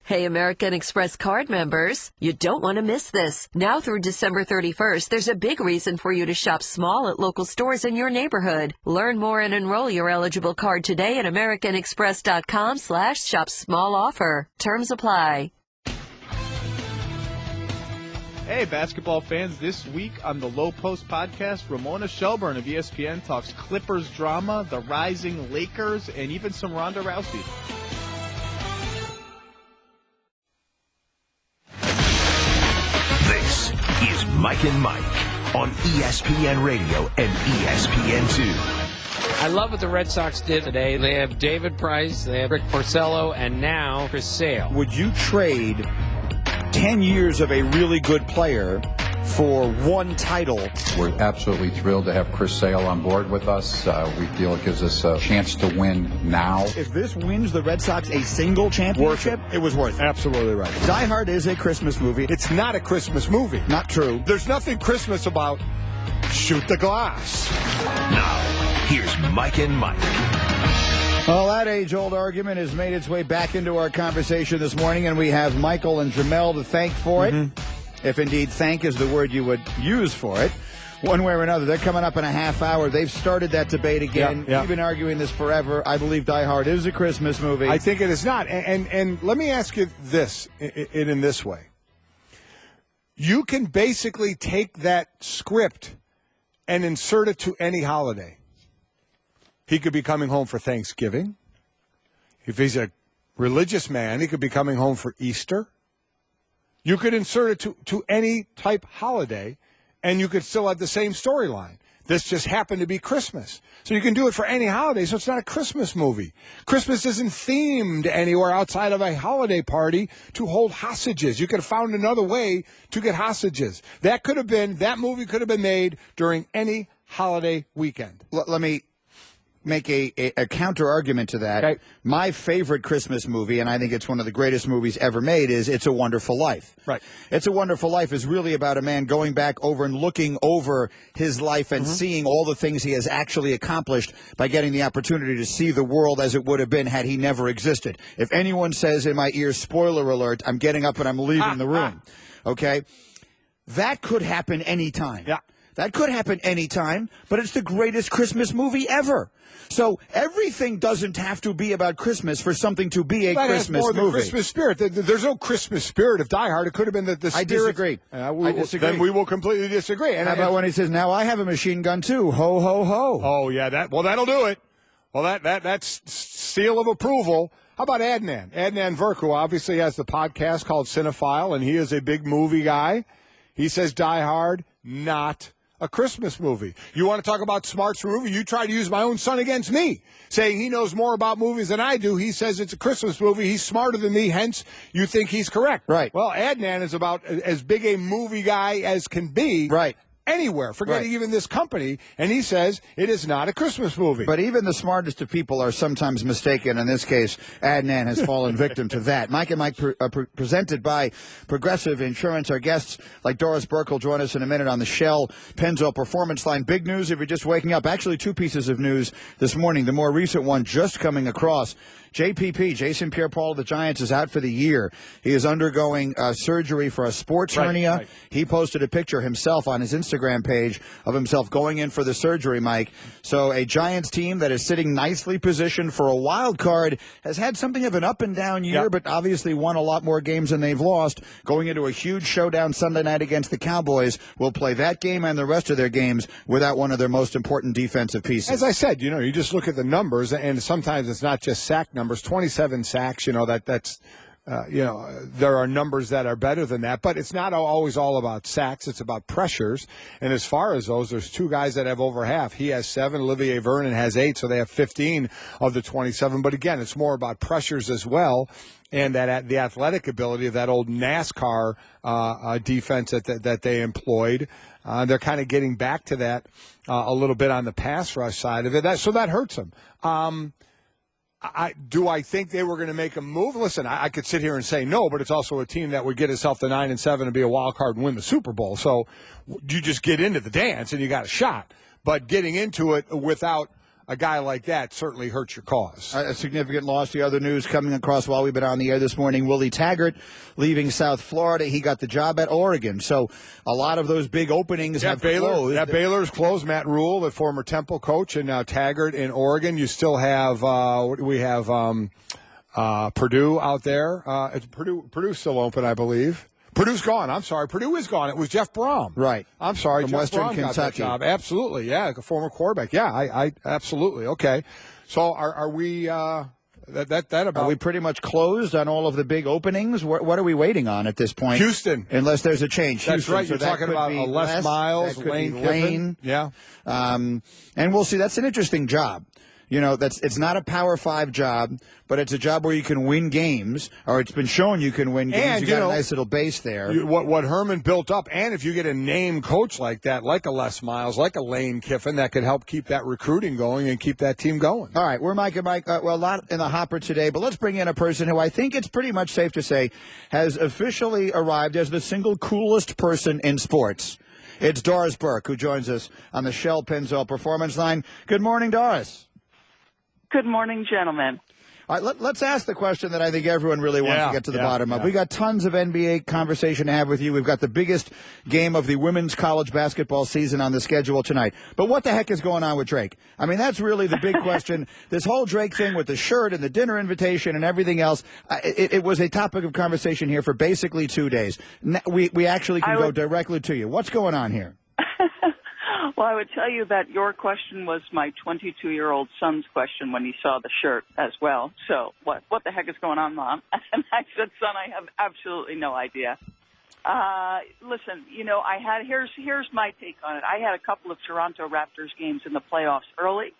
Hey, American Express card members, you don't want to miss this. Now through December 31st, there's a big reason for you to shop small at local stores in your neighborhood. Learn more and enroll your eligible card today at americanexpress.com/shop small offer. Terms apply. Hey, basketball fans, this week on the Low Post podcast, Ramona Shelburne of ESPN talks Clippers drama, the rising Lakers, and even some Ronda Rousey. This is Mike and Mike on ESPN Radio and ESPN2. I love what the Red Sox did today. They have David Price, they have Rick Porcello, and now Chris Sale. Would you trade 10 years of a really good player for one title? We're absolutely thrilled to have Chris Sale on board with us. We feel it gives us a chance to win now. If this wins the Red Sox a single championship, it was worth it. Absolutely right. Die Hard is a Christmas movie. It's not a Christmas movie. Not true. There's nothing Christmas about shoot the glass. Now, here's Mike and Mike. Well, that age-old argument has made its way back into our conversation this morning, and we have Michael and Jemele to thank for it. If indeed thank is the word you would use for it. One way or another, they're coming up in a half hour. They've started that debate again. Yeah. We've been arguing this forever. I believe Die Hard is a Christmas movie. I think it is not. And let me ask you this in this way. You can basically take that script and insert it to any holiday. He could be coming home for Thanksgiving. If he's a religious man, he could be coming home for Easter. You could insert it to any type holiday, and you could still have the same storyline. This just happened to be Christmas. So you can do it for any holiday, so it's not a Christmas movie. Christmas isn't themed anywhere outside of a holiday party to hold hostages. You could have found another way to get hostages. That movie could have been made during any holiday weekend. Let me make a counter argument to that. Okay. My favorite Christmas movie, and I think it's one of the greatest movies ever made, is It's a Wonderful Life. Right. It's a Wonderful Life is really about a man going back over and looking over his life and seeing all the things he has actually accomplished by getting the opportunity to see the world as it would have been had he never existed. If anyone says in my ear, spoiler alert, I'm getting up and I'm leaving the room. Okay? That could happen anytime. Yeah. That could happen anytime, but it's the greatest Christmas movie ever. So everything doesn't have to be about Christmas for something to be a Christmas more movie. The Christmas spirit. There's no Christmas spirit of Die Hard. It could have been the spirit. I disagree. I disagree. Then we will completely disagree. And how about when he says, "Now I have a machine gun too"? Ho ho ho. Oh yeah, that'll do it. Well, that's seal of approval. How about Adnan? Adnan Burke, who obviously has the podcast called Cinephile, and he is a big movie guy. He says Die Hard, not a Christmas movie. You want to talk about smarts for movie? You try to use my own son against me, saying he knows more about movies than I do. He says it's a Christmas movie. He's smarter than me, hence you think he's correct. Right. Well, Adnan is about as big a movie guy as can be. Right. Anywhere, forgetting even this company, and he says it is not a Christmas movie. But even the smartest of people are sometimes mistaken. In this case, Adnan has fallen victim to that. Mike and Mike presented by Progressive Insurance. Our guests, like Doris, Burke, will join us in a minute on the Shell Pennzoil Performance Line. Big news if you're just waking up. Actually, two pieces of news this morning. The more recent one just coming across. JPP, Jason Pierre-Paul of the Giants, is out for the year. He is undergoing surgery for a sports hernia. Right. He posted a picture himself on his Instagram page of himself going in for the surgery, Mike. So a Giants team that is sitting nicely positioned for a wild card has had something of an up-and-down year, but obviously won a lot more games than they've lost. Going into a huge showdown Sunday night against the Cowboys, will play that game and the rest of their games without one of their most important defensive pieces. As I said, you just look at the numbers, and sometimes it's not just sack numbers. 27 sacks, that's there are numbers that are better than that, but it's not always all about sacks. It's about pressures. And as far as those, there's two guys that have over half. He has 7. Olivier Vernon has 8, so they have 15 of the 27. But again, it's more about pressures as well, and that the athletic ability of that old NASCAR defense that they employed. They're kind of getting back to that a little bit on the pass rush side of it. So that hurts them. Do I think they were going to make a move? Listen, I could sit here and say no, but it's also a team that would get itself to 9-7 and be a wild card and win the Super Bowl. So you just get into the dance and you got a shot. But getting into it without a guy like that certainly hurts your cause. A significant loss. The other news coming across while we've been on the air this morning, Willie Taggart leaving South Florida. He got the job at Oregon. So a lot of those big openings have closed. Yeah, Baylor's closed. Matt Rule, the former Temple coach, and now Taggart in Oregon. You still have Purdue out there. Purdue's still open, I believe. Purdue's gone. I'm sorry. Purdue is gone. It was Jeff Brom. Right. I'm sorry. From Jeff Western Brom got that Kentucky. job. Absolutely. Yeah, a former quarterback. Yeah, I absolutely. Okay. So are we that about? Are we pretty much closed on all of the big openings? What are we waiting on at this point? Houston. Unless there's a change. That's Houston. right. So You're talking about Les Miles, that could Lane be Kiffin. Yeah. And we'll see. That's an interesting job. You know, it's not a Power 5 job, but it's a job where you can win games, or it's been shown you can win games. And, you got a nice little base there. What Herman built up, and if you get a name coach like that, like a Les Miles, like a Lane Kiffin, that could help keep that recruiting going and keep that team going. All right, we're Mike and Mike. Well, a lot in the hopper today, but let's bring in a person who I think it's pretty much safe to say has officially arrived as the single coolest person in sports. It's Doris Burke, who joins us on the Shell Pennzoil Performance Line. Good morning, Doris. Good morning, gentlemen. All right, let's ask the question that I think everyone really wants to get to the bottom of. We got tons of NBA conversation to have with you. We've got the biggest game of the women's college basketball season on the schedule tonight. But what the heck is going on with Drake? I mean, that's really the big question. This whole Drake thing with the shirt and the dinner invitation and everything else, it was a topic of conversation here for basically 2 days. We actually can go directly to you. What's going on here? Well, I would tell you that your question was my 22-year-old son's question when he saw the shirt as well. So what the heck is going on, Mom? And I said, son, I have absolutely no idea. Listen, here's my take on it. I had a couple of Toronto Raptors games in the playoffs early.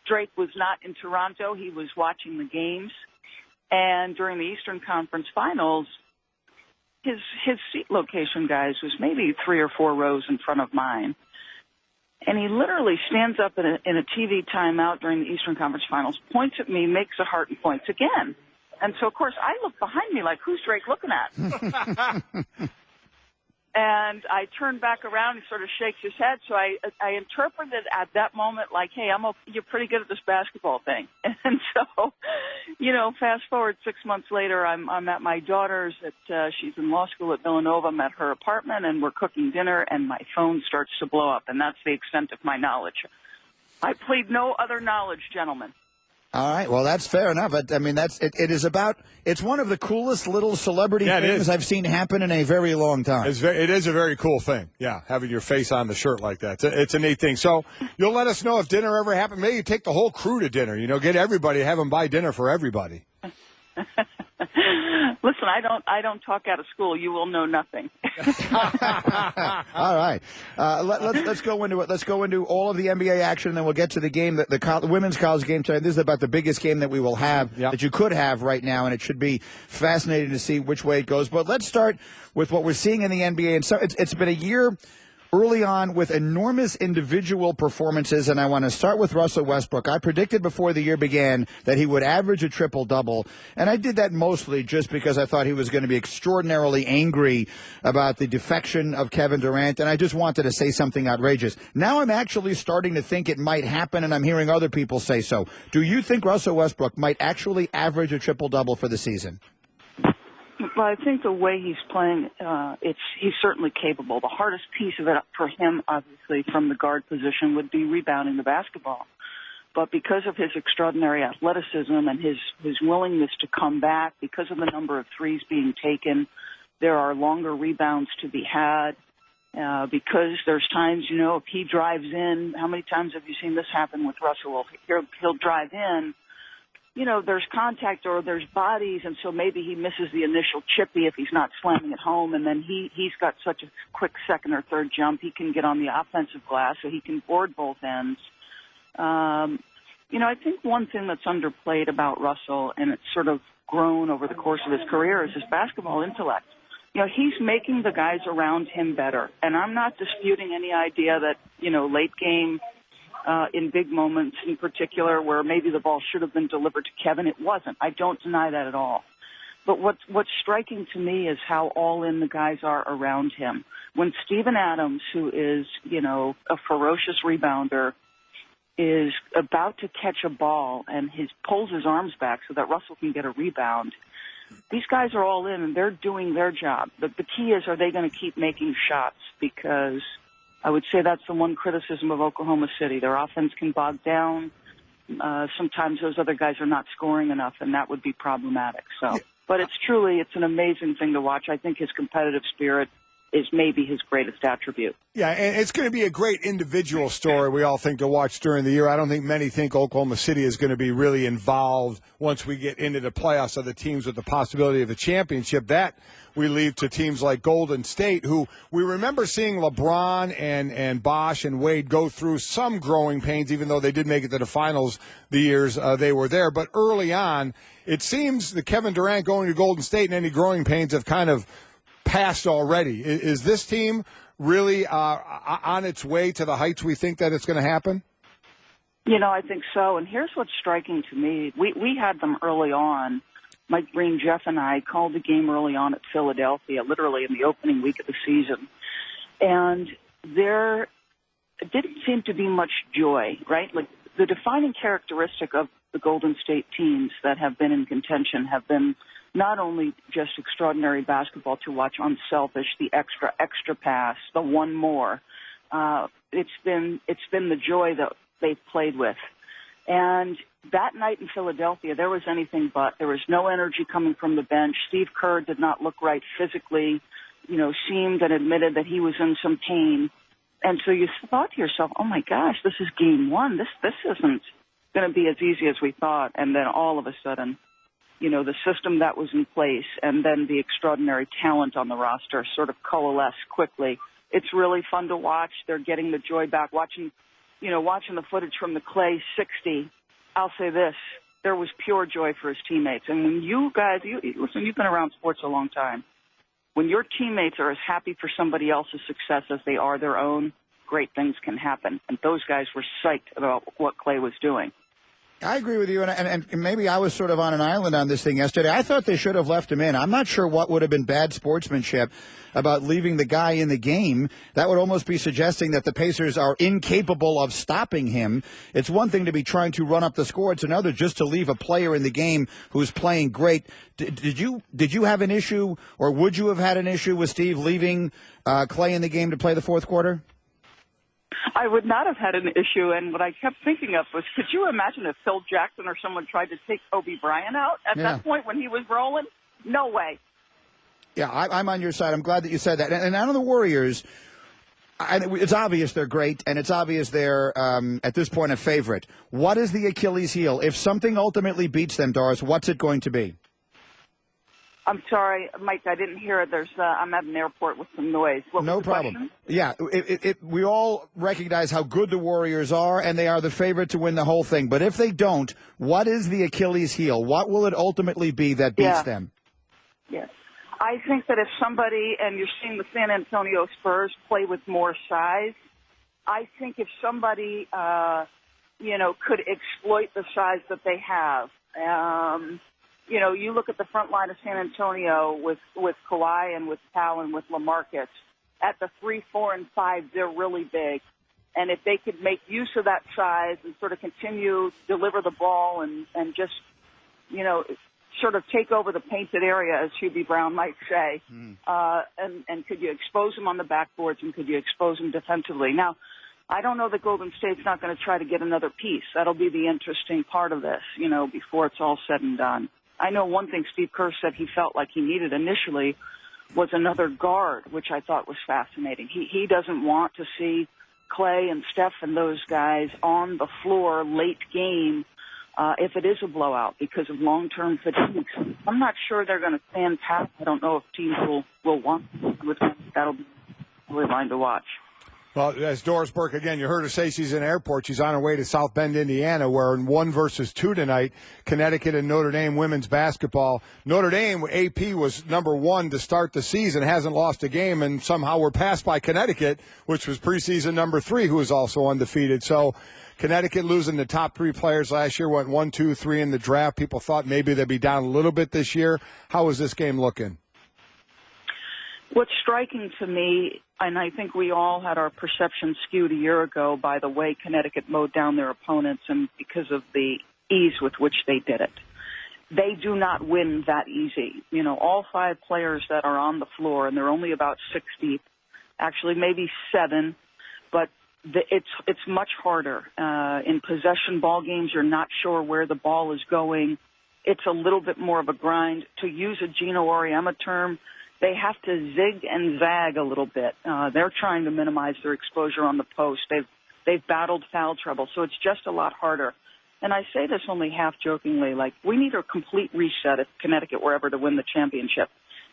Drake was not in Toronto. He was watching the games. And during the Eastern Conference Finals, his seat location, guys, was maybe 3 or 4 rows in front of mine. And he literally stands up in a TV timeout during the Eastern Conference Finals, points at me, makes a heart, and points again. And so, of course, I look behind me like, who's Drake looking at? And I turn back around, he sort of shakes his head. So I interpreted at that moment like, hey, you're pretty good at this basketball thing. And so, fast forward 6 months later, I'm at my daughter's. She's in law school at Villanova. I'm at her apartment, and we're cooking dinner, and my phone starts to blow up. And that's the extent of my knowledge. I plead no other knowledge, gentlemen. All right. Well, that's fair enough. I mean, it's one of the coolest little celebrity things I've seen happen in a very long time. It is a very cool thing. Yeah. Having your face on the shirt like that. It's a neat thing. So you'll let us know if dinner ever happened. Maybe you take the whole crew to dinner, get everybody, have them buy dinner for everybody. Listen, I don't talk out of school. You will know nothing. All right. Let's go into it. Let's go into all of the NBA action, and then we'll get to the game, the women's college game tonight. This is about the biggest game that we will have, that you could have right now, and it should be fascinating to see which way it goes. But let's start with what we're seeing in the NBA. And so it's been a year early on with enormous individual performances, and I want to start with Russell Westbrook. I predicted before the year began that he would average a triple-double, and I did that mostly just because I thought he was going to be extraordinarily angry about the defection of Kevin Durant, and I just wanted to say something outrageous. Now I'm actually starting to think it might happen, and I'm hearing other people say so. Do you think Russell Westbrook might actually average a triple-double for the season? Well, I think the way he's playing, he's certainly capable. The hardest piece of it for him, obviously, from the guard position would be rebounding the basketball. But because of his extraordinary athleticism and his willingness to come back, because of the number of threes being taken, there are longer rebounds to be had. Because there's times, if he drives in, how many times have you seen this happen with Russell? He'll drive in. There's contact or there's bodies, and so maybe he misses the initial chippy if he's not slamming it home, and then he's got such a quick second or third jump, he can get on the offensive glass, so he can board both ends. I think one thing that's underplayed about Russell, and it's sort of grown over the course of his career, is his basketball intellect. He's making the guys around him better, and I'm not disputing any idea that, late game, in big moments in particular where maybe the ball should have been delivered to Kevin. It wasn't. I don't deny that at all. But what's striking to me is how all in the guys are around him. When Steven Adams, who is, a ferocious rebounder, is about to catch a ball and pulls his arms back so that Russell can get a rebound. These guys are all in, and they're doing their job. But the key is, are they going to keep making shots? Because I would say that's the one criticism of Oklahoma City. Their offense can bog down. Sometimes those other guys are not scoring enough, and that would be problematic. So, but it's an amazing thing to watch. I think his competitive spirit is maybe his greatest attribute. Yeah, and it's going to be a great individual story we all think to watch during the year. I don't think many think Oklahoma City is going to be really involved once we get into the playoffs of the teams with the possibility of a championship. That we leave to teams like Golden State, who we remember seeing LeBron and Bosh and Wade go through some growing pains, even though they did make it to the finals the years they were there. But early on, it seems that Kevin Durant going to Golden State and any growing pains have kind of passed already. Is this team really on its way to the heights we think that it's going to happen? I think so. And here's what's striking to me. We had them early on. Mike Breen, Jeff, and I called the game early on at Philadelphia, literally in the opening week of the season. And there didn't seem to be much joy, right? Like, the defining characteristic of the Golden State teams that have been in contention have been not only just extraordinary basketball to watch, unselfish, the extra pass, the one more. It's been the joy that they've played with. And that night in Philadelphia, there was anything but. There was no energy coming from the bench. Steve Kerr did not look right physically, seemed and admitted that he was in some pain. And so you thought to yourself, oh my gosh, this is game one. This isn't going to be as easy as we thought. And then all of a sudden, the system that was in place and then the extraordinary talent on the roster sort of coalesce quickly. It's really fun to watch. They're getting the joy back. Watching the footage from the Clay 60, I'll say this, there was pure joy for his teammates. And when you guys, listen, you've been around sports a long time. When your teammates are as happy for somebody else's success as they are their own, great things can happen. And those guys were psyched about what Clay was doing. I agree with you, and maybe I was sort of on an island on this thing yesterday. I thought they should have left him in. I'm not sure what would have been bad sportsmanship about leaving the guy in the game. That would almost be suggesting that the Pacers are incapable of stopping him. It's one thing to be trying to run up the score. It's another just to leave a player in the game who's playing great. Did you have an issue, or would you have had an issue with Steve leaving Clay in the game to play the fourth quarter? I would not have had an issue, and what I kept thinking of was, could you imagine if Phil Jackson or someone tried to take Kobe Bryant out at that point when he was rolling? No way. Yeah, I'm on your side. I'm glad that you said that. And out of the Warriors, it's obvious they're great, and it's obvious they're, at this point, a favorite. What is the Achilles heel? If something ultimately beats them, Doris, what's it going to be? I'm sorry, Mike, I didn't hear it. I'm at an airport with some noise. No problem. Yeah, we all recognize how good the Warriors are, and they are the favorite to win the whole thing. But if they don't, what is the Achilles heel? What will it ultimately be that beats them? Yes. I think that if somebody, and you're seeing the San Antonio Spurs play with more size, I think if somebody, could exploit the size that they have, you look at the front line of San Antonio with Kawhi and with Powell and with LaMarcus. At the 3, 4, and 5, they're really big. And if they could make use of that size and sort of continue to deliver the ball and just, sort of take over the painted area, as Hubie Brown might say, and could you expose them on the backboards and could you expose them defensively? Now, I don't know that Golden State's not going to try to get another piece. That'll be the interesting part of this, before it's all said and done. I know one thing Steve Kerr said he felt like he needed initially was another guard, which I thought was fascinating. He doesn't want to see Clay and Steph and those guys on the floor late game if it is a blowout because of long-term fatigue. I'm not sure they're going to stand pat. I don't know if teams will want to. That'll be really fun to watch. Well, as Doris Burke, again, you heard her say she's in airport. She's on her way to South Bend, Indiana, where in 1 versus 2 tonight, Connecticut and Notre Dame women's basketball. Notre Dame, AP, was number 1 to start the season, hasn't lost a game, and somehow were passed by Connecticut, which was preseason number 3, who was also undefeated. So Connecticut losing the top 3 players last year, went 1, 2, 3 in the draft. People thought maybe they'd be down a little bit this year. How is this game looking? What's striking to me, and I think we all had our perception skewed a year ago by the way Connecticut mowed down their opponents and because of the ease with which they did it. They do not win that easy. You know, all 5 players that are on the floor, and they're only about 6 deep, actually maybe 7, but it's much harder. In possession ball games, you're not sure where the ball is going. It's a little bit more of a grind. To use a Gino Auriemma term, they have to zig and zag a little bit. They're trying to minimize their exposure on the post. They've battled foul trouble, so it's just a lot harder. And I say this only half jokingly, like we need a complete reset if Connecticut were ever to win the championship.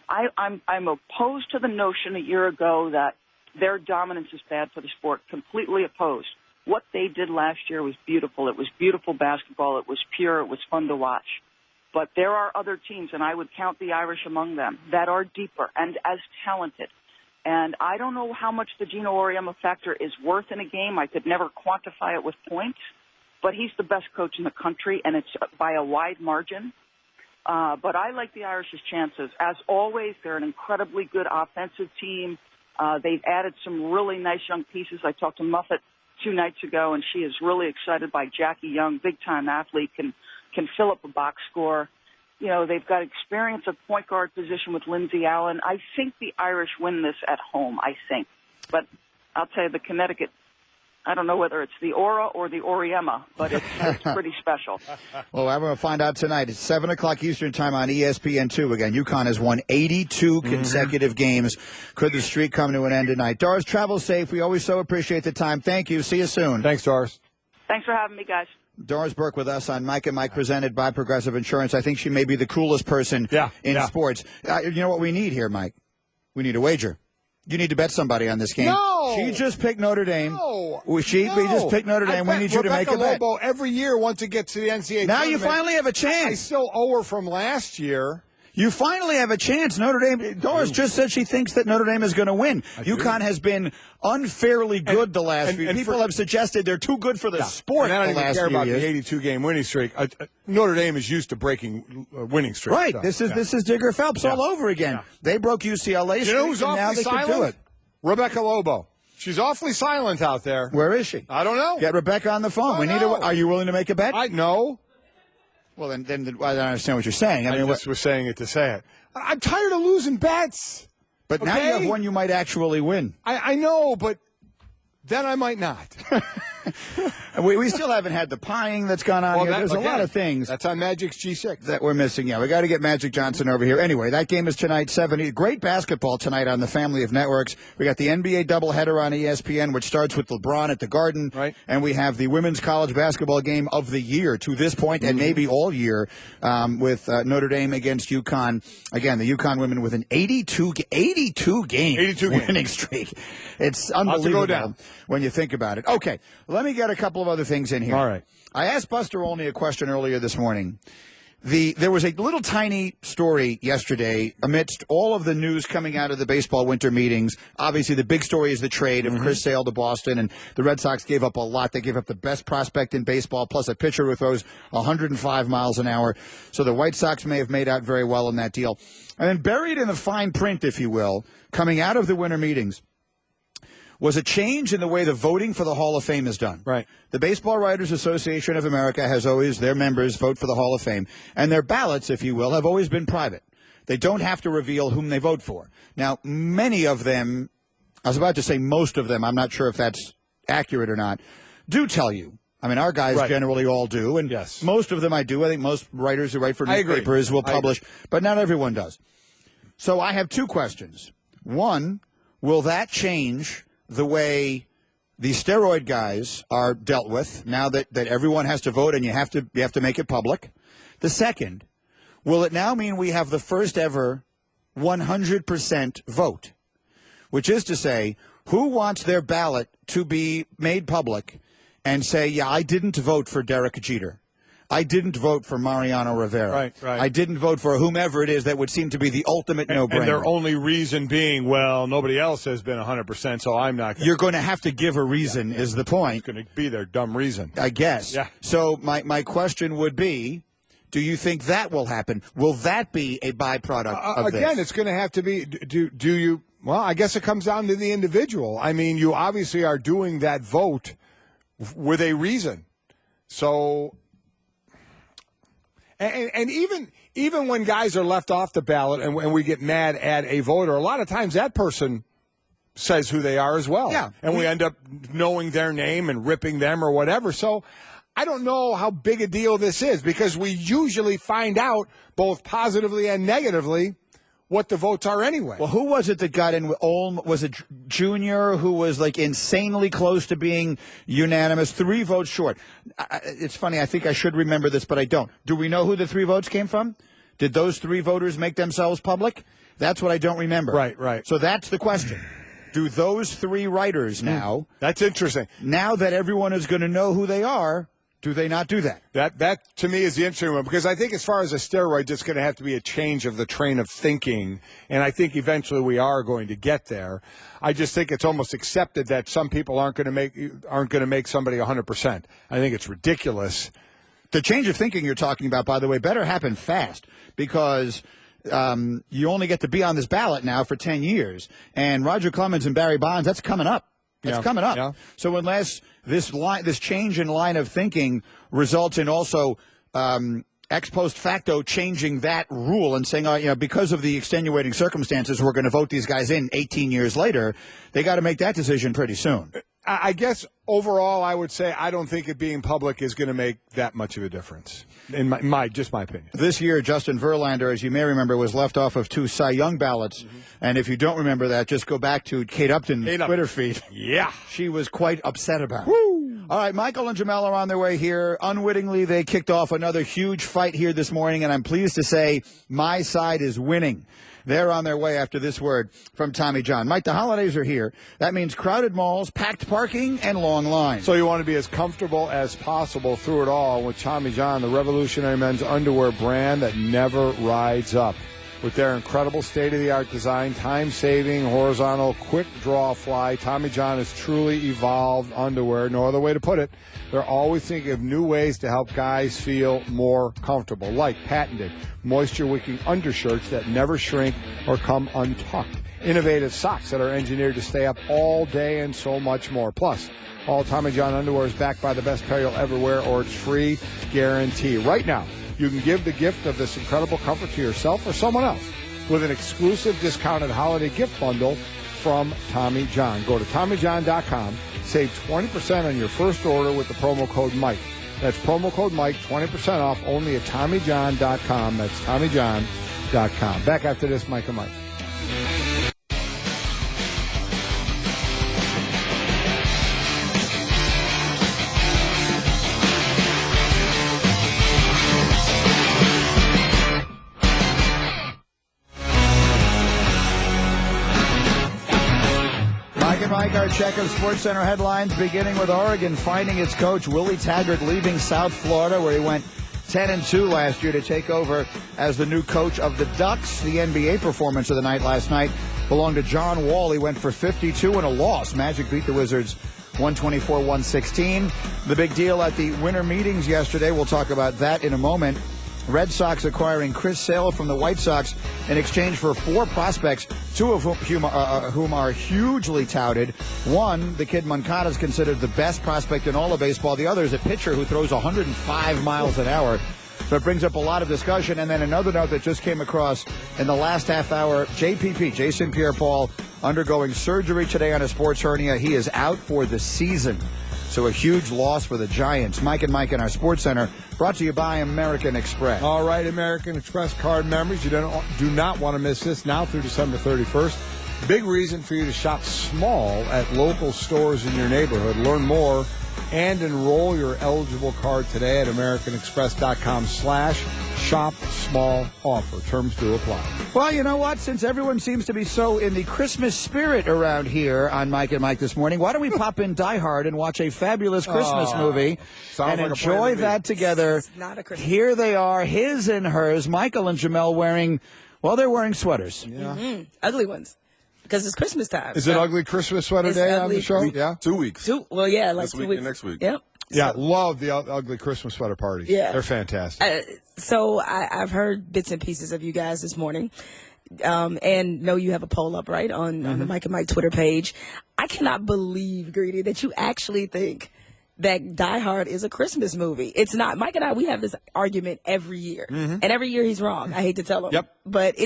I'm opposed to the notion a year ago that their dominance is bad for the sport. Completely opposed. What they did last year was beautiful. It was beautiful basketball. It was pure. It was fun to watch. But there are other teams, and I would count the Irish among them, that are deeper and as talented. And I don't know how much the Gino Auriemma factor is worth in a game. I could never quantify it with points. But he's the best coach in the country, and it's by a wide margin. But I like the Irish's chances. As always, they're an incredibly good offensive team. They've added some really nice young pieces. I talked to Muffet 2 nights ago, and she is really excited by Jackie Young, big-time athlete, can fill up a box score. You know, they've got experience at point guard position with Lindsey Allen. I think the Irish win this at home, I think. But I'll tell you, the Connecticut, I don't know whether it's the Aura or the Auriemma, but it's pretty special. Well, I'm going to find out tonight. It's 7 o'clock Eastern time on ESPN2. Again, UConn has won 82 consecutive games. Could the streak come to an end tonight? Doris, travel safe. We always so appreciate the time. Thank you. See you soon. Thanks, Doris. Thanks for having me, guys. Doris Burke with us on Mike and Mike, presented by Progressive Insurance. I think she may be the coolest person in sports. You know what we need here, Mike? We need a wager. You need to bet somebody on this game. No! She just picked Notre Dame. No! We just picked Notre Dame. We need you to make a bet. Lobo every year wants to get to the NCAA now tournament. you finally have a chance. I still owe her from last year. You finally have a chance. Notre Dame. Doris just said she thinks that Notre Dame is going to win. UConn has been unfairly good the last few. People have suggested they're too good for the sport. And I don't the even last care few about years. the 82-game winning streak. Notre Dame is used to breaking winning streaks. Right. So, This is Digger Phelps all over again. Yeah. They broke UCLA. You know who's and now awfully they can do silent? it. Rebecca Lobo. She's awfully silent out there. Where is she? I don't know. Get Rebecca on the phone. We need to. Are you willing to make a bet? No. Well, then I don't understand what you're saying. I just was saying it to say it. I'm tired of losing bets. But now you have one you might actually win. I know, but then I might not. we still haven't had the pieing that's gone on here. There's a lot of things. That's on Magic's G6. That we're missing. Yeah, we got to get Magic Johnson over here. Anyway, that game is tonight, 7. Great basketball tonight on the family of networks. We got the NBA doubleheader on ESPN, which starts with LeBron at the Garden. Right. And we have the women's college basketball game of the year to this point, and maybe all year, with Notre Dame against UConn. Again, the UConn women with an 82 game winning streak. It's unbelievable when you think about it. Okay, let me get a couple of other things in here. All right. I asked Buster Olney a question earlier this morning. There was a little tiny story yesterday amidst all of the news coming out of the baseball winter meetings. Obviously, the big story is the trade of Chris Sale to Boston, and the Red Sox gave up a lot. They gave up the best prospect in baseball, plus a pitcher who throws 105 miles an hour. So the White Sox may have made out very well in that deal. And then buried in the fine print, if you will, coming out of the winter meetings, was a change in the way the voting for the Hall of Fame is done. Right. The Baseball Writers Association of America has always, their members vote for the Hall of Fame, and their ballots, if you will, have always been private. They don't have to reveal whom they vote for. Now, many of them, I was about to say most of them, I'm not sure if that's accurate or not, do tell you. I mean, our guys generally all do, and most of them I do. I think most writers who write for newspapers will publish, but not everyone does. So I have 2 questions. One, will that change the way the steroid guys are dealt with now that everyone has to vote and you have to make it public? The second, will it now mean we have the first ever 100% vote, which is to say, who wants their ballot to be made public and say, yeah, I didn't vote for Derek Jeter. I didn't vote for Mariano Rivera. Right. I didn't vote for whomever it is that would seem to be the ultimate no-brainer. And their only reason being, well, nobody else has been 100%, so I'm not. You're going to have to give a reason is the point. It's going to be their dumb reason. I guess. Yeah. So my question would be, do you think that will happen? Will that be a byproduct of this? Again, it's going to have to be, do you – Well, I guess it comes down to the individual. I mean, you obviously are doing that vote with a reason. So, and even when guys are left off the ballot and we get mad at a voter, a lot of times that person says who they are as well. Yeah. And we end up knowing their name and ripping them or whatever. So I don't know how big a deal this is because we usually find out both positively and negatively what the votes are anyway. Well, who was it that got in? Was it Junior who was like insanely close to being unanimous? 3 votes short. It's funny. I think I should remember this, but I don't. Do we know who the 3 votes came from? Did those 3 voters make themselves public? That's what I don't remember. Right. So that's the question. Do those 3 writers now? That's interesting. Now that everyone is going to know who they are, do they not do that? That to me is the interesting one because I think as far as a steroid, it's going to have to be a change of the train of thinking, and I think eventually we are going to get there. I just think it's almost accepted that some people aren't going to make somebody 100%. I think it's ridiculous. The change of thinking you're talking about, by the way, better happen fast because you only get to be on this ballot now for 10 years, and Roger Clemens and Barry Bonds, that's coming up. It's coming up. Yeah. So unless this change in line of thinking results in also ex post facto changing that rule and saying, because of the extenuating circumstances, we're going to vote these guys in 18 years later, they got to make that decision pretty soon. I guess overall, I would say I don't think it being public is going to make that much of a difference, in my opinion. This year, Justin Verlander, as you may remember, was left off of 2 Cy Young ballots. Mm-hmm. And if you don't remember that, just go back to Kate Upton's Twitter feed. Yeah. She was quite upset about it. Woo! All right, Michael and Jemele are on their way here. Unwittingly, they kicked off another huge fight here this morning, and I'm pleased to say my side is winning. They're on their way after this word from Tommy John. Mike, the holidays are here. That means crowded malls, packed parking, and long lines. So you want to be as comfortable as possible through it all with Tommy John, the revolutionary men's underwear brand that never rides up. With their incredible state-of-the-art design, time-saving, horizontal, quick-draw fly, Tommy John has truly evolved underwear. No other way to put it. They're always thinking of new ways to help guys feel more comfortable, like patented moisture-wicking undershirts that never shrink or come untucked, innovative socks that are engineered to stay up all day, and so much more. Plus, all Tommy John underwear is backed by the best pair you'll ever wear, or it's free guarantee. Right now, you can give the gift of this incredible comfort to yourself or someone else with an exclusive discounted holiday gift bundle from Tommy John. Go to TommyJohn.com. Save 20% on your first order with the promo code Mike. That's promo code Mike, 20% off only at TommyJohn.com. That's TommyJohn.com. Back after this, Mike and Mike. Mike, our check of Sports Center headlines, beginning with Oregon finding its coach, Willie Taggart, leaving South Florida, where he went 10-2 last year to take over as the new coach of the Ducks. The NBA performance of the night last night belonged to John Wall. He went for 52 and a loss. Magic beat the Wizards 124-116. The big deal at the winter meetings yesterday, we'll talk about that in a moment. Red Sox acquiring Chris Sale from the White Sox in exchange for 4 prospects, 2 of whom are hugely touted. One, the kid Moncada, is considered the best prospect in all of baseball. The other is a pitcher who throws 105 miles an hour. So it brings up a lot of discussion. And then another note that just came across in the last half hour, JPP, Jason Pierre-Paul, undergoing surgery today on a sports hernia. He is out for the season. So a huge loss for the Giants. Mike and Mike in our Sports Center, brought to you by American Express. All right, American Express card members, you do not want to miss this now through December 31st. Big reason for you to shop small at local stores in your neighborhood. Learn more and enroll your eligible card today at americanexpress.com/shop small offer. Terms do apply. Well, you know what? Since everyone seems to be so in the Christmas spirit around here on Mike and Mike this morning, why don't we pop in Die Hard and watch a fabulous Christmas movie and like enjoy that together? Not a Christmas. Here they are, his and hers, Michael and Jemele wearing, well, they're wearing sweaters. Yeah. Mm-hmm. Ugly ones. Because it's Christmas time. Is it ugly Christmas sweater day on the show? Yeah. 2 weeks. Well, yeah, like this 2 week weeks. and next week. Yep. Yeah, love the ugly Christmas sweater parties. Yeah. They're fantastic. So I've heard bits and pieces of you guys this morning. and know you have a poll up, right, on the Mike and Mike Twitter page. I cannot believe, Greedy, that you actually think that Die Hard is a Christmas movie. It's not. Mike and I, we have this argument every year. And every year he's wrong. I hate to tell him. Yep. But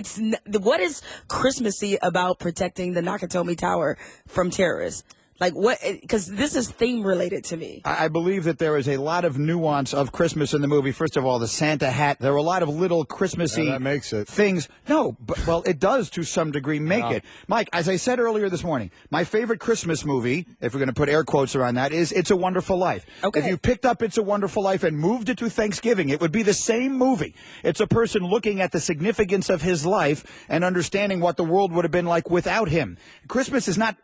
what is Christmassy about protecting the Nakatomi Tower from terrorists? Like what? Because this is theme related to me. I believe that there is a lot of nuance of Christmas in the movie. First of all, the Santa hat. There are a lot of little Christmassy that makes it. things. No, but well, it does to some degree make it. Mike, as I said earlier this morning, my favorite Christmas movie, if we're going to put air quotes around that, is It's a Wonderful Life. Okay. If you picked up It's a Wonderful Life and moved it to Thanksgiving, it would be the same movie. It's a person looking at the significance of his life and understanding what the world would have been like without him. Christmas is not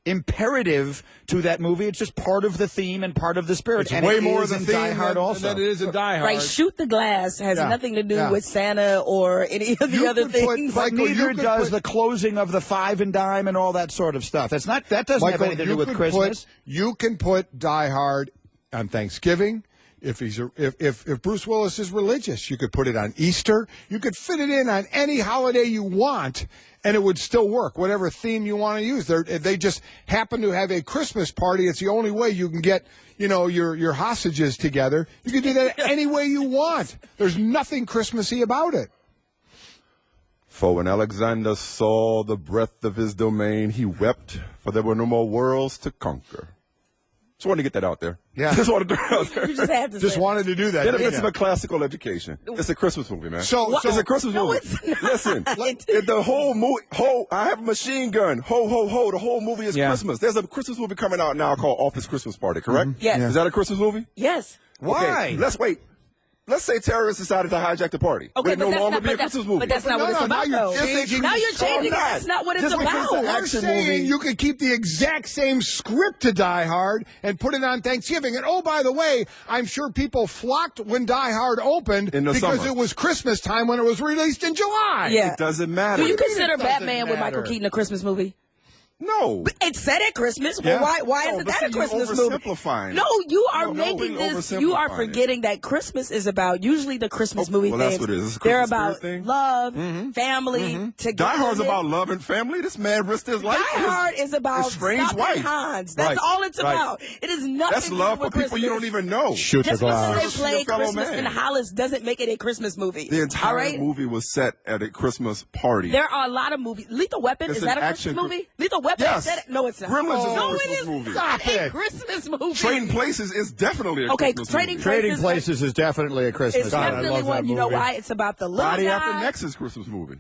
imperative to that movie. It's just part of the theme and part of the spirit. It's and way it more is the in theme Die Hard also. than it is in Die Hard. Right, Shoot the Glass has nothing to do with Santa or any of the other things. But neither does the closing of the Five and Dime and all that sort of stuff. That doesn't have anything to do with Christmas. You can put Die Hard on Thanksgiving. If Bruce Willis is religious, you could put it on Easter. You could fit it in on any holiday you want, and it would still work, whatever theme you want to use. They just happen to have a Christmas party. It's the only way you can get, your hostages together. You can do that any way you want. There's nothing Christmassy about it. For when Alexander saw the breadth of his domain, he wept, for there were no more worlds to conquer. Just wanted to get that out there. Yeah. Just wanted to get out there. You just had to Just say wanted to do that. Benefits of a classical education. It's a Christmas movie, man. So it's a Christmas movie. it's not. Listen, the whole movie, I have a machine gun. Ho, ho, ho. The whole movie is Christmas. There's a Christmas movie coming out now called Office Christmas Party, correct? Yes. Is that a Christmas movie? Yes. Why? Okay, let's wait. Let's say terrorists decided to hijack the party. Okay, Would it no longer be a Christmas movie? But that's not what it's about, though. Now you're changing it. That's not what it's about. We're saying you could keep the exact same script to Die Hard and put it on Thanksgiving. And, oh, by the way, I'm sure people flocked when Die Hard opened because summer. it was Christmas time when it was released in July. Yeah. It doesn't matter. Do you consider Batman with Michael Keaton a Christmas movie? No. It's set at Christmas. Well, why isn't that a Christmas movie? Oversimplifying. No, you are making this. You are forgetting that Christmas is about usually the Christmas movie well, things. that's what it is. It's a They're Christmas about spirit thing. love, family, together. Die Hard's about love and family. This man risked his life. Die Hard is about strange stopping wife. Hans. That's all it's about. It is nothing. That's love to do for with people Christmas. you don't even know. Shoot Just the because glass. they play Your fellow Christmas man. in Hollis doesn't make it a Christmas movie. The entire all right? movie was set at a Christmas party. There are a lot of movies. Lethal Weapon, It's is that an a Christmas action movie? Lethal Weapon Yes. is that? No, it's not. Gremlins is a no, Christmas it is movie. not Stop a it. Christmas movie. Trading Places is definitely a Okay, Christmas Trading movie. Trading Places- Places is definitely a Christmas It's movie. definitely one. You know why? It's about the little Friday guy. After Next is a Christmas movie.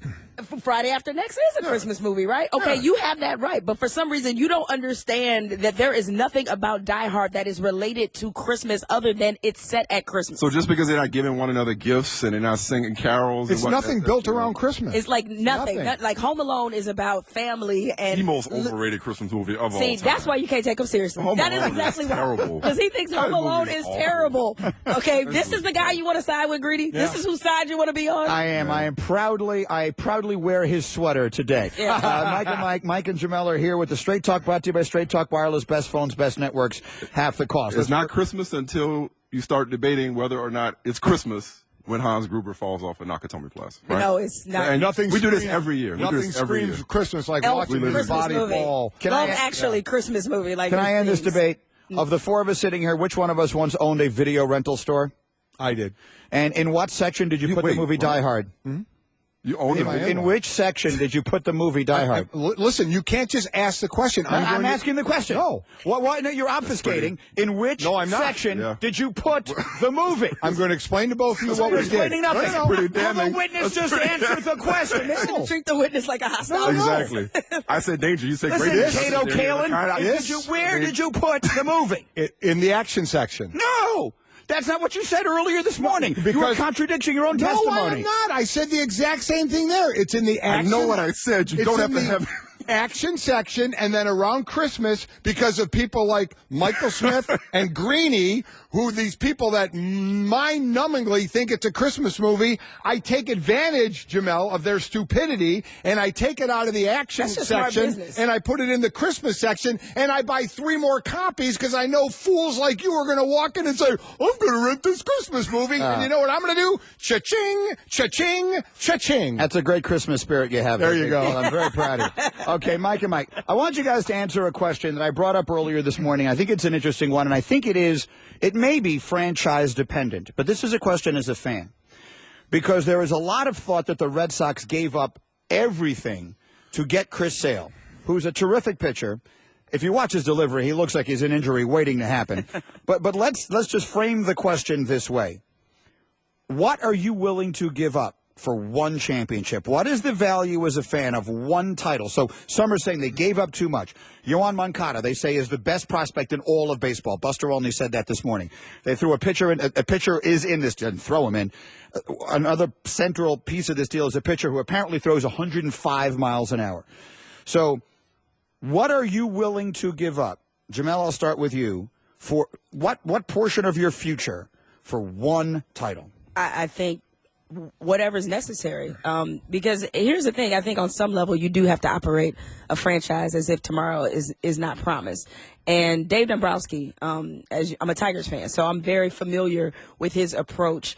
Friday After Next is a Christmas movie, right? Okay, you have that right. But for some reason, you don't understand that there is nothing about Die Hard that is related to Christmas other than it's set at Christmas. So just because they're not giving one another gifts and they're not singing carols, It's and nothing built around Christmas. It's like nothing. Nothing. Like Home Alone is about family and the most overrated Christmas movie of all See, time. that's why you can't take him seriously. Home That is Alone is exactly why. terrible. Because he thinks Home That Alone movie is is awful. terrible. Okay, this is the guy you want to side with, Greedy? This is whose side you want to be on? I proudly wear his sweater today. Mike and Jemele are here with the Straight Talk, brought to you by Straight Talk Wireless, best phones, best networks, half the cost. It's not Christmas until you start debating whether or not it's Christmas when Hans Gruber falls off at Nakatomi Plaza. Right? No, it's not. And Nothing we do this screams- every year. We do Nothing this every screams year. Christmas like Elf watching his Christmas body movie. fall. Christmas movie. Like Can I those end this things. debate? Of the four of us sitting here, which one of us once owned a video rental store? I did. And in what section did you put wait, the movie what? Die Hard? You own it. In which section did you put the movie Die Hard? Listen, you can't just ask the question. I'm asking the question. No. What? No, you're obfuscating. In which No, I'm not. section did you put the movie? I'm going to explain to both of you what You're we did. explaining nothing. That's pretty Have damning. a witness That's just pretty answer the question. No. Treat the witness like a hostile. Exactly. I said danger. You said Listen, great. Kato Kalin, where did you put the movie? In the action section. No! That's not what you said earlier this morning. You were Because- contradicting your own No, I testimony. am not. I said the exact same thing there. It's in the I action. know what I said. You It's don't have in to the have. action section, and then around Christmas, because of people like Michael Smith and Greenie, who these people that mind-numbingly think it's a Christmas movie, I take advantage, Jemele, of their stupidity, and I take it out of the action section, and I put it in the Christmas section, and I buy 3 more copies because I know fools like you are going to walk in and say, I'm going to rent this Christmas movie, and you know what I'm going to do? Cha-ching, cha-ching, cha-ching. That's a great Christmas spirit you have. There you go. Well, I'm very proud of you. Okay, Mike and Mike, I want you guys to answer a question that I brought up earlier this morning. I think it's an interesting one, and I think it may be franchise dependent, but this is a question as a fan. Because there is a lot of thought that the Red Sox gave up everything to get Chris Sale, who's a terrific pitcher. If you watch his delivery, he looks like he's an injury waiting to happen. But let's just frame the question this way. What are you willing to give up for one championship? What is the value as a fan of one title? So some are saying they gave up too much. Yohan Moncada, they say, is the best prospect in all of baseball. Buster Olney said that this morning. They threw a pitcher in. A pitcher is in this. Didn't throw him in. Another central piece of this deal is a pitcher who apparently throws 105 miles an hour. So what are you willing to give up? Jemele, I'll start with you. For what portion of your future for one title? I think whatever's necessary. Because here's the thing. I think on some level you do have to operate a franchise as if tomorrow is not promised. And Dave Dombrowski, I'm a Tigers fan, so I'm very familiar with his approach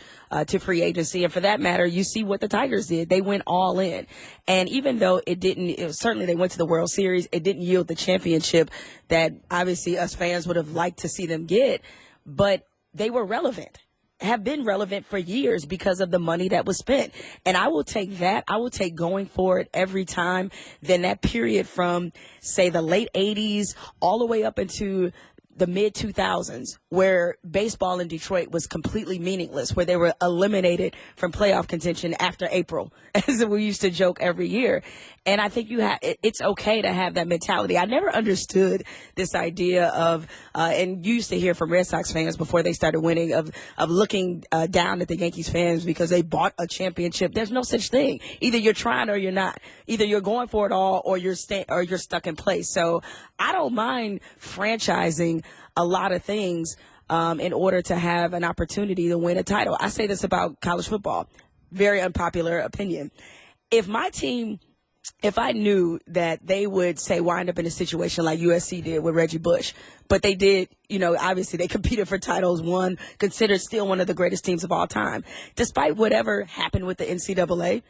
to free agency. And for that matter, you see what the Tigers did. They went all in. And even though certainly they went to the World Series, it didn't yield the championship that obviously us fans would have liked to see them get. But they were relevant. Have been relevant for years because of the money that was spent. And I will take that. I will take going for it every time. Then that period from, say, the late 80s all the way up into the mid-2000s, where baseball in Detroit was completely meaningless, where they were eliminated from playoff contention after April, as we used to joke every year. And I think it's okay to have that mentality. I never understood this idea of, and you used to hear from Red Sox fans before they started winning, of looking down at the Yankees fans because they bought a championship. There's no such thing. Either you're trying or you're not. Either you're going for it all or you're stuck in place. So I don't mind franchising a lot of things in order to have an opportunity to win a title. I say this about college football. Very unpopular opinion. If I knew that they would, say, wind up in a situation like USC did with Reggie Bush, but they did, obviously they competed for titles, won, considered still one of the greatest teams of all time. Despite whatever happened with the NCAA,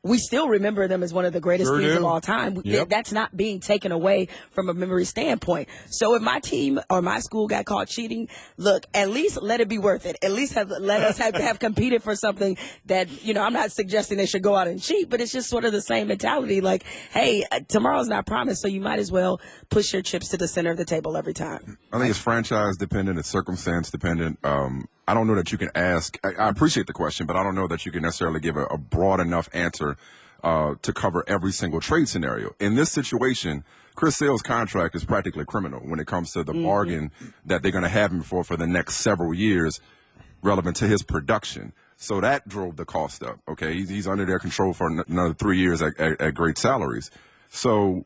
we still remember them as one of the greatest teams of all time. Yep. That's not being taken away from a memory standpoint. So if my team or my school got caught cheating, look, at least let it be worth it. At least let us have competed for something that, I'm not suggesting they should go out and cheat, but it's just sort of the same mentality. Like, hey, tomorrow's not promised, so you might as well push your chips to the center of the table every time. I think it's franchise dependent. It's circumstance dependent. I don't know that you can ask. I appreciate the question, but I don't know that you can necessarily give a broad enough answer to cover every single trade scenario. In this situation, Chris Sale's contract is practically criminal when it comes to the bargain that they're going to have him for the next several years relevant to his production. So that drove the cost up. Okay, he's under their control for another 3 years at great salaries. So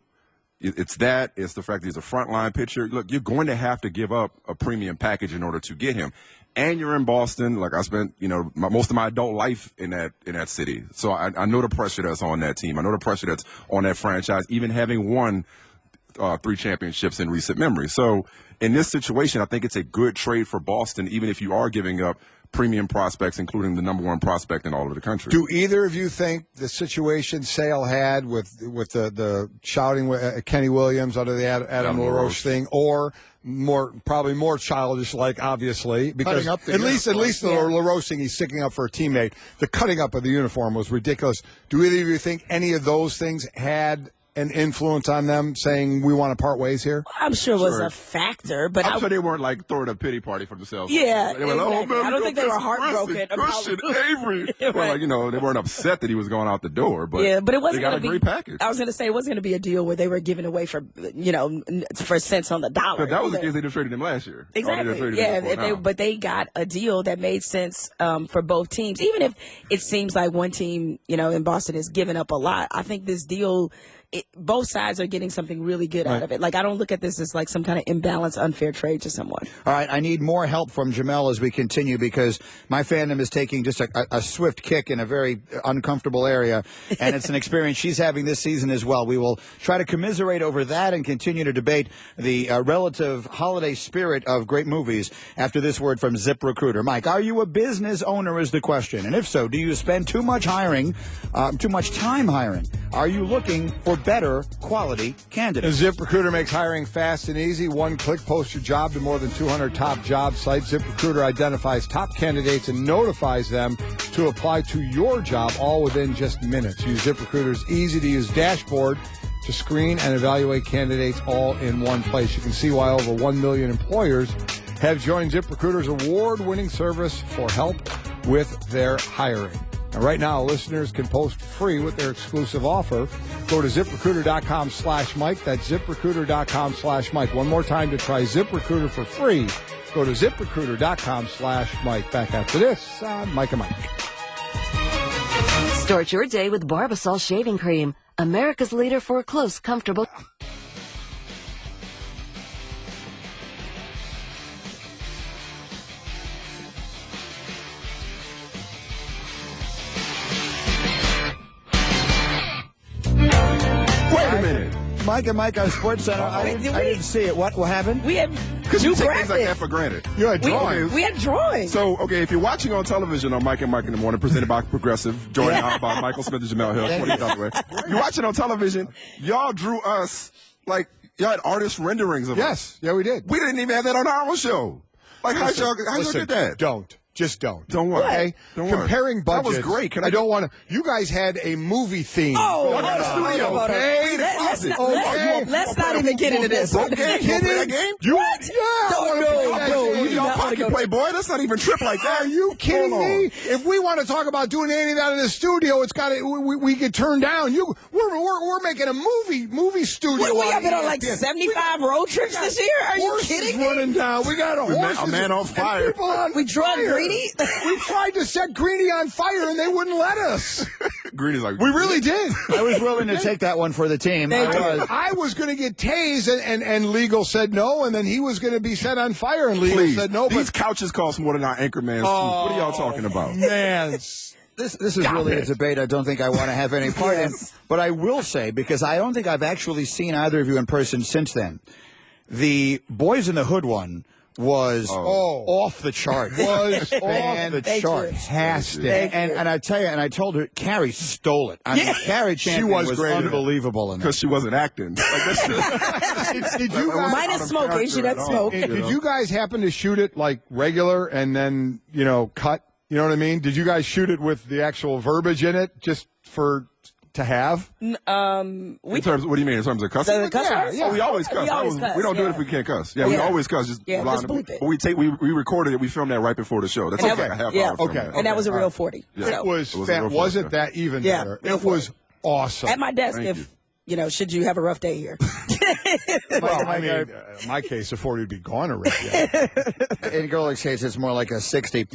it's that. It's the fact that he's a frontline pitcher. Look, you're going to have to give up a premium package in order to get him. And you're in Boston. Like, I spent, most of my adult life in that city. So I know the pressure that's on that team. I know the pressure that's on that franchise, even having won 3 championships in recent memory. So in this situation, I think it's a good trade for Boston, even if you are giving up premium prospects, including the number 1 prospect in all of the country. Do either of you think the situation Sale had with the shouting with Kenny Williams under the Adam LaRoche thing, or probably more childish, like, obviously, because at least the LaRoche thing, he's sticking up for a teammate. The cutting up of the uniform was ridiculous. Do either of you think any of those things had an influence on them saying we want to part ways here? I'm sure it was a factor, but I'm sure they weren't like throwing a pity party for themselves. Yeah, they were like, exactly. I don't think they were heartbroken. Christian Avery. Right. Well, they weren't upset that he was going out the door, but it wasn't they got a great package. I was going to say it wasn't going to be a deal where they were giving away for cents on the dollar. But that was the case they just traded him last year. Exactly. But they got a deal that made sense for both teams. Even if it seems like one team, in Boston is giving up a lot, I think this deal both sides are getting something really good out of it. Like, I don't look at this as like some kind of imbalanced, unfair trade to someone. All right, I need more help from Jemele as we continue because my fandom is taking just a swift kick in a very uncomfortable area, and it's an experience she's having this season as well. We will try to commiserate over that and continue to debate the relative holiday spirit of great movies after this word from ZipRecruiter. Mike, are you a business owner is the question, and if so, do you spend too much time hiring? Are you looking for better quality candidates? ZipRecruiter makes hiring fast and easy. One click, post your job to more than 200 top job sites. ZipRecruiter identifies top candidates and notifies them to apply to your job all within just minutes. Use ZipRecruiter's easy-to-use dashboard to screen and evaluate candidates all in one place. You can see why over 1 million employers have joined ZipRecruiter's award-winning service for help with their hiring. Now, right now, listeners can post free with their exclusive offer. Go to ZipRecruiter.com/Mike. That's ZipRecruiter.com/Mike. One more time to try ZipRecruiter for free. Go to ZipRecruiter.com/Mike. Back after this on Mike and Mike. Start your day with Barbasol shaving cream, America's leader for a close, comfortable... Wait a minute. Mike and Mike on Sports Center. I didn't see it. What happened? We had Because you take things like that for granted. You had drawings. We had drawings. So, okay, if you're watching on television on Mike and Mike in the Morning, presented by Progressive, joined out by Michael Smith and Jemele Hill, 20th way. You're watching on television, y'all drew us, like, y'all had artist renderings of us. Yes, yeah, we did. We didn't even have that on our own show. Like, how y'all did that? Don't. Just don't. Don't worry. Okay? Don't worry. Comparing budgets. That was great. I don't want to. You guys had a movie theme. Oh, in the studio. Okay? Let's not even get into this. Okay, you play that game? What? Yeah. No, you do Y'all not want to pocket go. play, boy. Let's not even trip like that. Are you kidding me? If we want to talk about doing any of that in the studio, it's got to. We get turned down. We're making a movie studio. We have been on like 75 road trips this year. Are you kidding me? Running down. We got a man on fire. We drug Greedy. We tried to set Greedy on fire and they wouldn't let us. Greeny's like, We really did. I was willing to take that one for the team. I was going to get tased and legal said no, and then he was going to be set on fire and legal said no. These couches cost more than our Anchorman's. What are y'all talking about? Man. This is really a debate I don't think I want to have any part in. But I will say, because I don't think I've actually seen either of you in person since then, the Boys in the Hood one was off the charts. Was off the charts. Fantastic. And I tell you, and I told her, Carrie stole it. I mean, Carrie Champion was great. Unbelievable in that. Because she wasn't acting. Did you guys, Minus smoking. She doesn't smoke. did you guys happen to shoot it like regular and then, cut? You know what I mean? Did you guys shoot it with the actual verbiage in it just to have? In terms, what do you mean? In terms of cussing? The cuss words? Yeah, we always cuss. We don't do it if we can't cuss. Yeah, we always cuss. Just bleep it. We recorded it. We filmed that right before the show. That's like a half hour. Okay. And that was a real 40. Yeah. It wasn't that even better. It was awesome. At my desk, should you have a rough day here. Well, I mean, in my case, a 40 would be gone already. In Golic's case, it's more like a 60.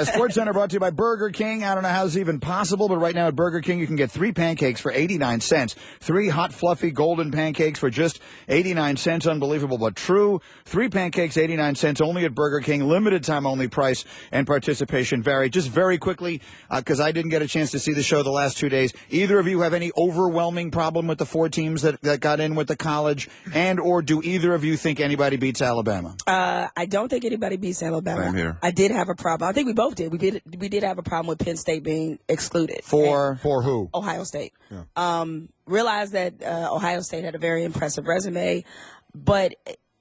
Sports Center brought to you by Burger King. I don't know how it's even possible, but right now at Burger King, you can get 3 pancakes for 89 cents. 3 hot, fluffy, golden pancakes for just 89 cents. Unbelievable, but true. 3 pancakes, 89 cents, only at Burger King. Limited time only. Price and participation vary. Just very quickly, because I didn't get a chance to see the show the last 2 days. Either of you have any overwhelming problem with the 4 teams that got in with the college? And or do either of you think anybody beats Alabama? I don't think anybody beats Alabama. Same here. I did have a problem. I think we both did. We did have a problem with Penn State being excluded. For who? Ohio State. Yeah. Realized that Ohio State had a very impressive resume, but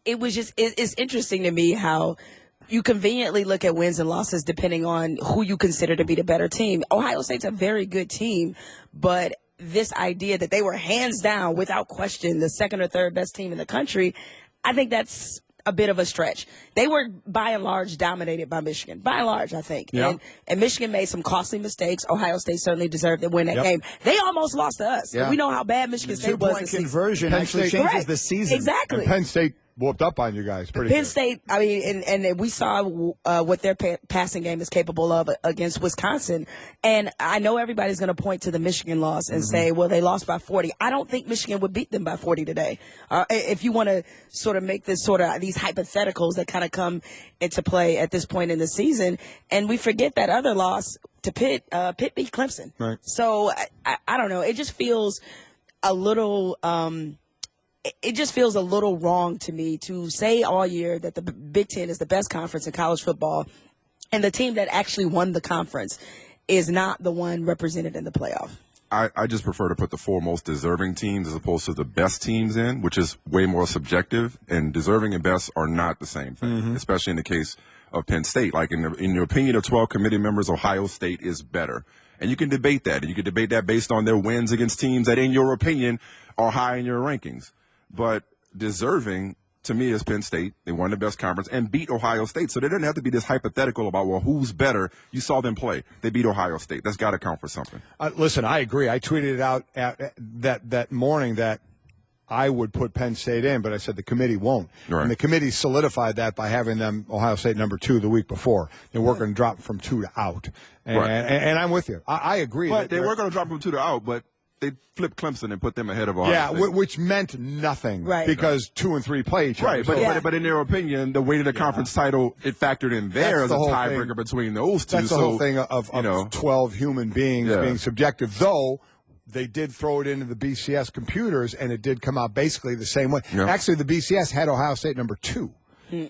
it was just it's interesting to me how you conveniently look at wins and losses depending on who you consider to be the better team. Ohio State's a very good team, but this idea that they were hands down, without question, the second or third best team in the country, I think that's a bit of a stretch. They were, by and large, dominated by Michigan. By and large, I think. Yeah. And Michigan made some costly mistakes. Ohio State certainly deserved to win that game. They almost lost to us. Yeah. We know how bad Michigan State was. The 2-point conversion actually changes the season. Exactly. And Penn State whooped up on you guys. Pretty Penn good. State, I mean, and we saw what their passing game is capable of against Wisconsin. And I know everybody's going to point to the Michigan loss and say, well, they lost by 40. I don't think Michigan would beat them by 40 today. If you want to sort of make this sort of these hypotheticals that kind of come into play at this point in the season. And we forget that other loss to Pitt. Pitt beat Clemson. Right. So I don't know. It just feels a little it just feels a little wrong to me to say all year that the Big Ten is the best conference in college football, and the team that actually won the conference is not the one represented in the playoff. I just prefer to put the 4 most deserving teams as opposed to the best teams in, which is way more subjective, and deserving and best are not the same thing, especially in the case of Penn State. Like, in your opinion of 12 committee members, Ohio State is better. And you can debate that, and you can debate that based on their wins against teams that, in your opinion, are high in your rankings. But deserving, to me, is Penn State. They won the best conference and beat Ohio State. So there doesn't have to be this hypothetical about, well, who's better? You saw them play. They beat Ohio State. That's got to count for something. Listen, I agree. I tweeted it out that morning that I would put Penn State in, but I said the committee won't. Right. And the committee solidified that by having them Ohio State number 2 the week before. They were going to drop from 2 to out. And, Right. and I'm with you. I agree. But they were going to drop from 2 to out, but they flipped Clemson and put them ahead of Ohio Yeah, State. which meant nothing. Right. Because 2 and 3 play each other. Right, but in their opinion, the weight of the conference title, it factored in there That's as a the whole tiebreaker thing. between those two. That's the whole thing of 12 human beings being subjective, though they did throw it into the BCS computers, and it did come out basically the same way. Yeah. Actually, the BCS had Ohio State number 2.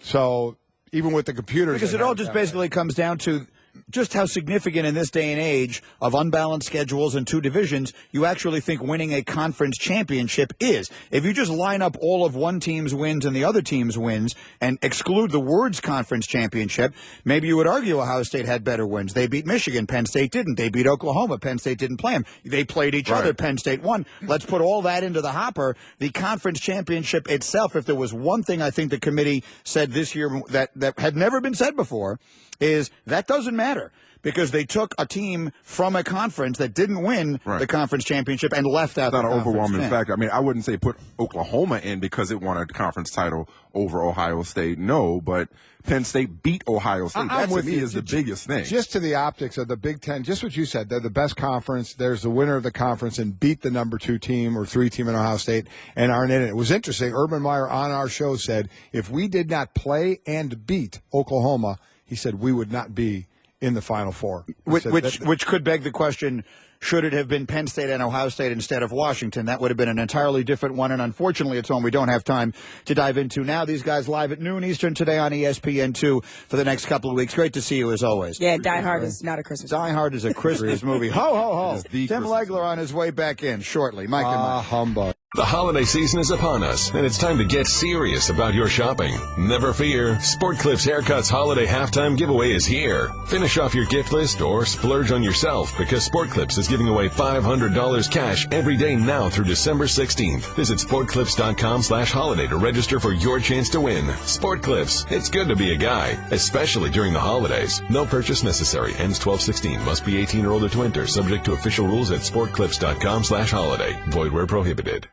So even with the computers. Because it all just basically comes down to just how significant in this day and age of unbalanced schedules and 2 divisions you actually think winning a conference championship is. If you just line up all of one team's wins and the other team's wins and exclude the words conference championship, maybe you would argue Ohio State had better wins. They beat Michigan. Penn State didn't. They beat Oklahoma. Penn State didn't play them. They played each other. Penn State won. Let's put all that into the hopper. The conference championship itself, if there was one thing I think the committee said this year that had never been said before, is that doesn't matter because they took a team from a conference that didn't win the conference championship and left out the not an conference. overwhelming factor. I mean, I wouldn't say put Oklahoma in because it won a conference title over Ohio State. No, but Penn State beat Ohio State. That to me is the biggest thing. Just to the optics of the Big Ten, just what you said, they're the best conference. There's the winner of the conference and beat the number 2 team or 3 team in Ohio State and aren't in it. It was interesting. Urban Meyer on our show said, if we did not play and beat Oklahoma, he said we would not be in the Final Four. Which could beg the question, should it have been Penn State and Ohio State instead of Washington? That would have been an entirely different one, and unfortunately it's one we don't have time to dive into now. These guys live at noon Eastern today on ESPN2 for the next couple of weeks. Great to see you as always. Yeah, Die Hard is not a Christmas movie. Die Hard is a Christmas movie. Ho, ho, ho. Tim Legler on his way back in shortly. Mike and Mike. Humbug. The holiday season is upon us, and it's time to get serious about your shopping. Never fear, Sport Clips Haircuts Holiday Halftime Giveaway is here. Finish off your gift list or splurge on yourself because Sport Clips is giving away $500 cash every day now through December 16th. Visit sportclips.com/holiday to register for your chance to win. Sport Clips, it's good to be a guy, especially during the holidays. No purchase necessary. Ends 12/16. Must be 18 or older to enter. Subject to official rules at sportclips.com/holiday. Void where prohibited.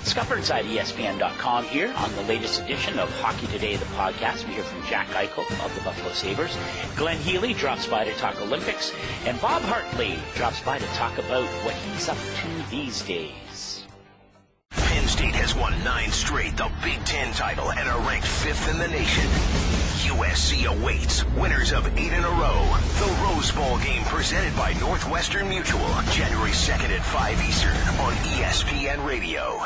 Scupper inside ESPN.com here on the latest edition of Hockey Today, the podcast. We hear from Jack Eichel of the Buffalo Sabres. Glenn Healy drops by to talk Olympics. And Bob Hartley drops by to talk about what he's up to these days. Penn State has won 9 straight, the Big Ten title, and are ranked 5th in the nation. USC awaits winners of 8 in a row. The Rose Bowl game presented by Northwestern Mutual, January 2nd at 5 Eastern on ESPN Radio.